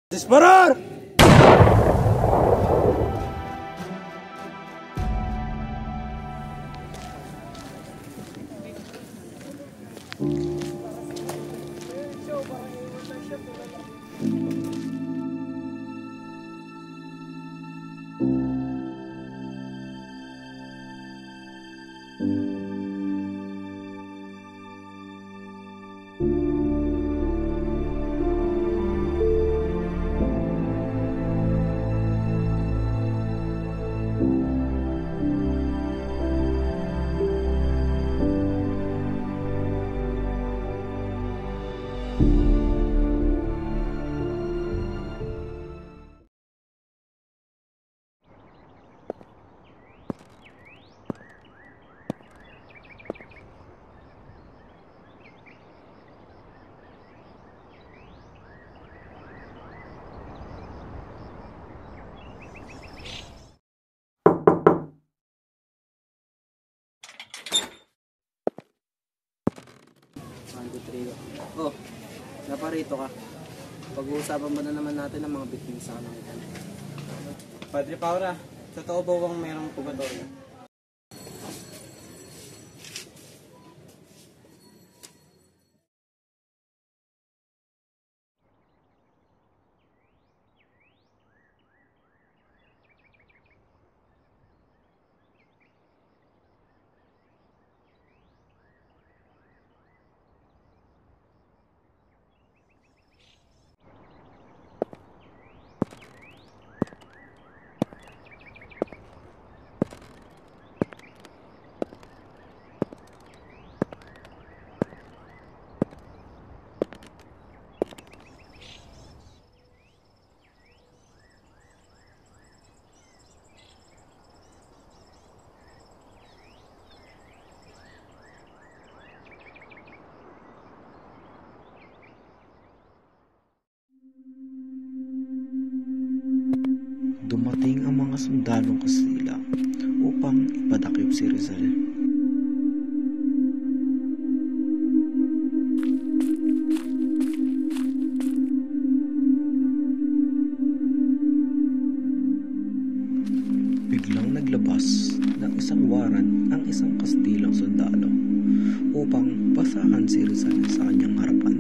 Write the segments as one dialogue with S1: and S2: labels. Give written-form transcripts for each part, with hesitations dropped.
S1: Disparar!
S2: Oh, naparito ka. Pag-uusapan ba na naman natin ang mga biktima sa kanang Padre Paura, totoo ba bang mayroong purgatorio?
S3: Dumating ang mga sundalong Kastila upang ipadakip si Rizal. Biglang naglabas ng isang waran ang isang Kastilang sundalo upang pasahan si Rizal sa kanyang harapan.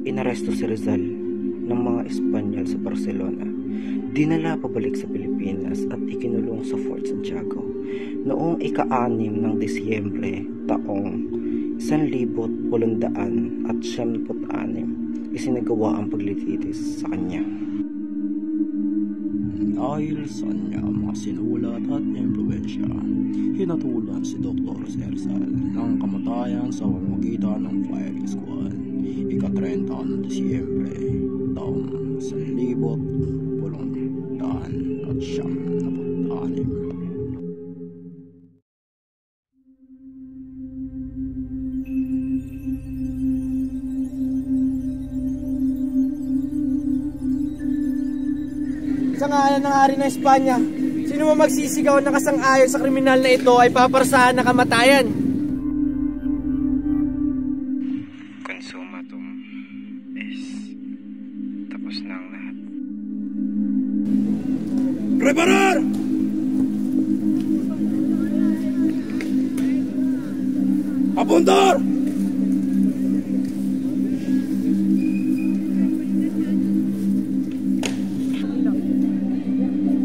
S3: Inaresto si Rizal ng mga Espanyol sa Barcelona, dinala pabalik sa Pilipinas at ikinulong sa Fort Santiago. Noong ika-6 ng Disyembre taong 1876, isinagawa ang paglilitis sa kanya. Dahil sa kanyang mga sinulat at impluwensya, hinatulan si Dr. Zerzal ng kamatayan sa pamamagitan ng firing squad. Ika-30 ng Disyembre taong 1876.
S2: Sa ngalan ng hari ng Espanya, sino man magsisigaw na kasang-ayon sa kriminal na ito ay paparusahan ng kamatayan.
S4: Consumatum is tapos na ang lahat.
S1: Preparar! Apuntar!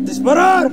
S1: Disparar!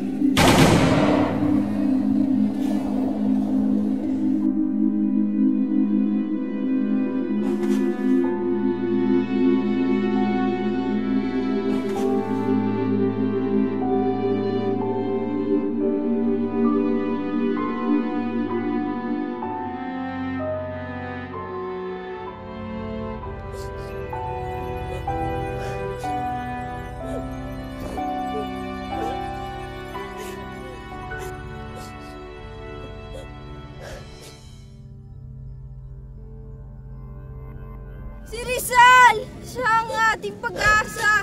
S5: Si Rizal! Siya ang ating pag-asa!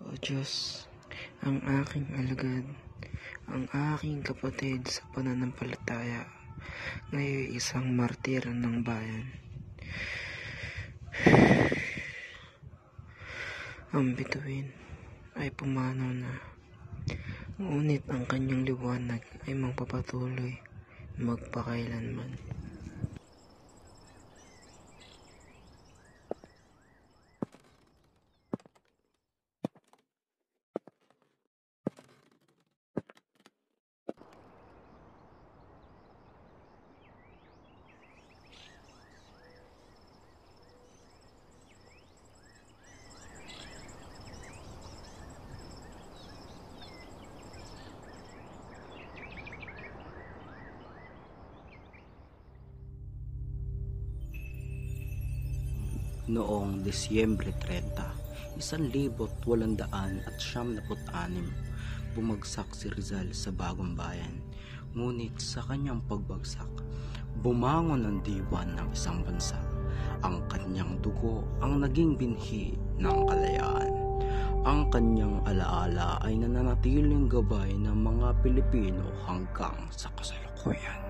S3: O Diyos, ang aking alagad, ang aking kapatid sa pananampalataya, ngayon isang martir ng bayan. Ang bituin ay pumanaw na, ngunit ang kanyang liwanag ay magpapatuloy magpakailanman.
S6: Noong Disyembre 30, 1896, bumagsak si Rizal sa Bagong Bayan. Ngunit sa kanyang pagbagsak, bumangon ang diwan ng isang bansa. Ang kanyang dugo ang naging binhi ng kalayaan. Ang kanyang alaala ay nananatiling gabay ng mga Pilipino hanggang sa kasalukuyan.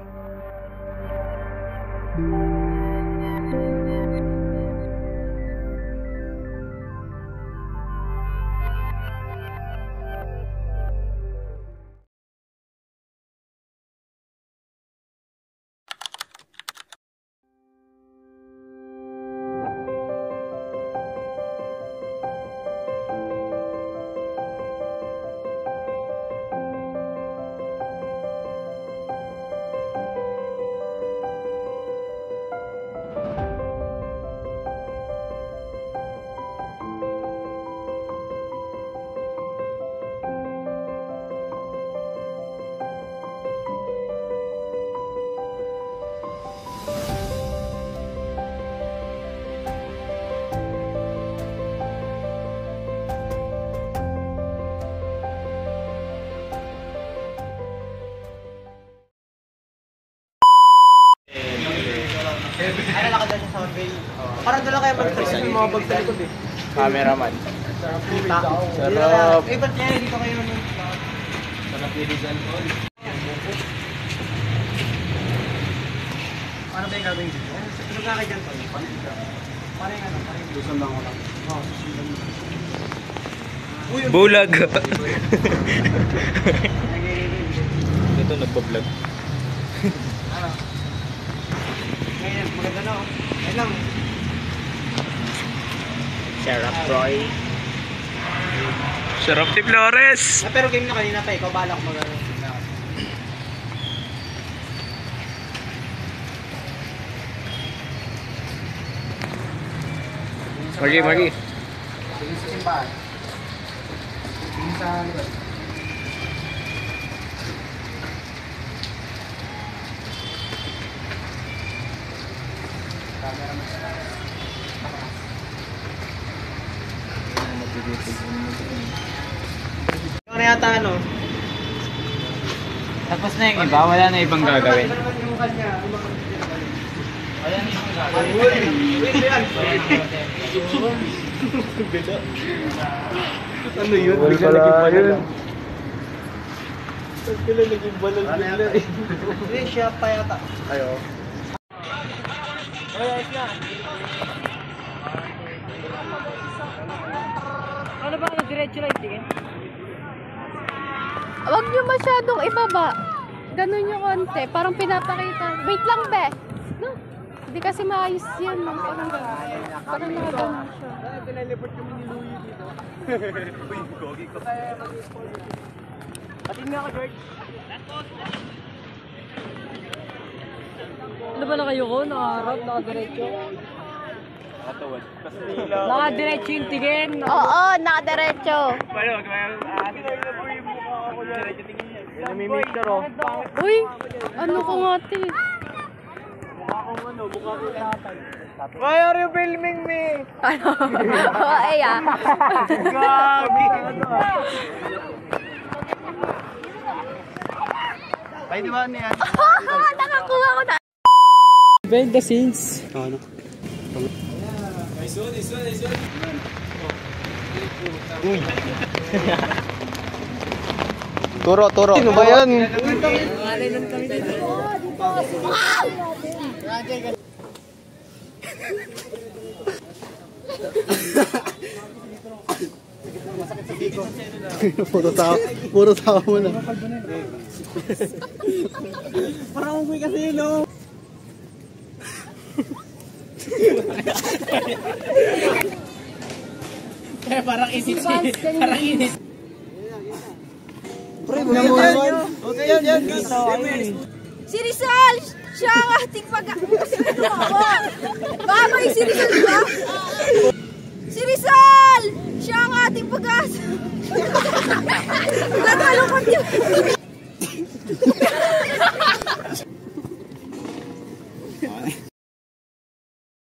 S2: Ay, nakadala siya sa hotel. Parang dala kayo mag-trip yung mga bag sa likod eh.
S1: Cameraman.
S2: Sarap. Eh, ba't niya dito kayo nun? Sarap yung Rizal. Ano ba yung gagawin dito? Tulog nga kayo dyan, Tony. Paano yung ano? Lusan lang ako lang. Oo, susundan mo.
S1: Bulag.
S3: Ito nagpa-vlog.
S2: Ano? Ngayon, maganda na oh. Ayun lang.
S1: Sarap, Roy. Sarap ni Flores.
S2: Pero game na kanina pa, ikaw balak mag-ano.
S1: Magi.
S2: Tingin sa simbahan. Tingin sa lugar. Camera mo sa ikaw na yata ano?
S1: Tapos na yung iba, wala na ibang gagawin.
S2: Yung kanya, ayan yung gagawin. Wait, yan. Ano yun? Bigla naging balal lang. Bigla naging balal bigla eh. Hindi, siya pa yata. Ayo.
S5: Ano ba ang diretso lang tingin? Huwag niyo masyadong ibaba. Ganun yung konti. Parang pinapakita. Wait lang, be. No? Hindi kasi maayos yan. No? Parang nakaganon siya.
S2: Pinalipot kami ni Louie dito. Uy, gogi ko. Patin nga ako, George.
S5: Ano ba na kayo ko? Nakaharap, nakadiretso.
S2: Nakatawad. Kasi nila.
S5: Nakadiretso yung tingin. Oo, nakadiretso.
S2: Namimik na ro.
S5: Uy, ano ko nga ito eh.
S2: Mukha ko tatay. Why are you filming me?
S5: Ano? Oo, ay ah.
S2: Gogi! Ay, di ba niyan?
S5: Nakakuha ko na.
S2: Behind the scenes. Ano? Uy. Turo. Sino ba yan? Puro tao mo na. Parang umuwi kasi yun, no? Parang isip. Pre, okay yan.
S5: Si Rizal! Siya ang ating pag-aasawa. Babay si Rizal ba?